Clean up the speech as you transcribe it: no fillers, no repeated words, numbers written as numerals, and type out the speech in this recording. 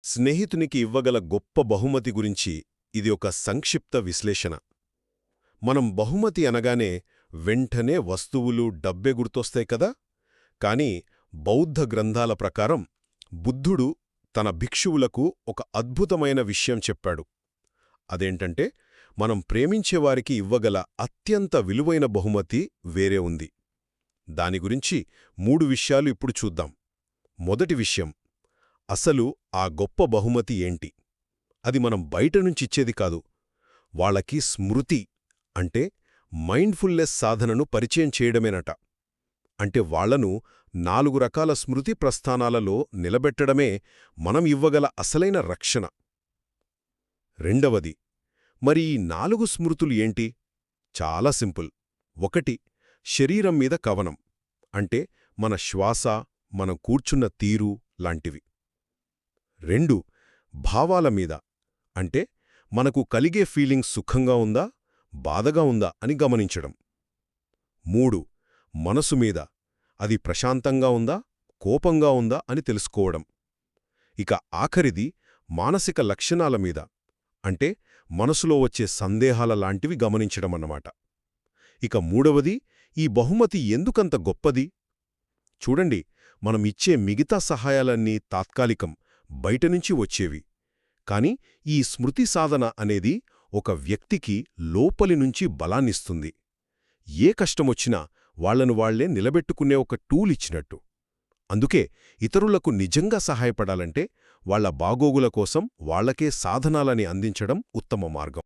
స్నేహితునికి ఇవ్వగల గొప్ప బహుమతి గురించి ఇది ఒక సంక్షిప్త విశ్లేషణ. మనం బహుమతి అనగానే వెంటనే వస్తువులు, డబ్బే గుర్తొస్తాయి కదా. కాని బౌద్ధ గ్రంథాల ప్రకారం బుద్ధుడు తన భిక్షువులకు ఒక అద్భుతమైన విషయం చెప్పాడు. అదేంటంటే, మనం ప్రేమించేవారికి ఇవ్వగల అత్యంత విలువైన బహుమతి వేరే ఉంది. దాని గురించి 3 విషయాలు ఇప్పుడు చూద్దాం. మొదటి విషయం, అసలు ఆ గొప్ప బహుమతి ఏంటి? అది మనం బయటనుంచిచ్చేది కాదు. వాళ్ళకి స్మృతి అంటే మైండ్ఫుల్నెస్ సాధనను పరిచయం చేయడమేనట. అంటే వాళ్లను 4 రకాల స్మృతి ప్రస్థానాలలో నిలబెట్టడమే మనం ఇవ్వగల అసలైన రక్షణ. రెండవది, మరి ఈ 4 స్మృతులు ఏంటి? చాలా సింపుల్. 1 శరీరం మీద కవనం, అంటే మన శ్వాస, మనం కూర్చున్న తీరు లాంటివి. 2 భావాల మీద, అంటే మనకు కలిగే ఫీలింగ్స్ సుఖంగా ఉందా, బాధగా ఉందా అని గమనించడం. 3 మనసు మీద, అది ప్రశాంతంగా ఉందా, కోపంగా ఉందా అని తెలుసుకోవడం. ఇక ఆఖరిది మానసిక లక్షణాల మీద, అంటే మనసులో వచ్చే సందేహాల లాంటివి గమనించడమన్నమాట. ఇక మూడవది, ఈ బహుమతి ఎందుకంత గొప్పది? చూడండి, మనం ఇచ్చే మిగతా సహాయాలన్నీ తాత్కాలికం, బయటనుంచి వచ్చేవి. కాని ఈ స్మృతి సాధన అనేది ఒక వ్యక్తికి లోపలి నుంచి బలాన్నిస్తుంది. ఏ కష్టమొచ్చినా వాళ్లను వాళ్లే నిలబెట్టుకునే ఒక టూల్ ఇచ్చినట్టు. అందుకే ఇతరులకు నిజంగా సహాయపడాలంటే వాళ్ల బాగోగుల కోసం వాళ్లకే సాధనాలని అందించడం ఉత్తమ మార్గం.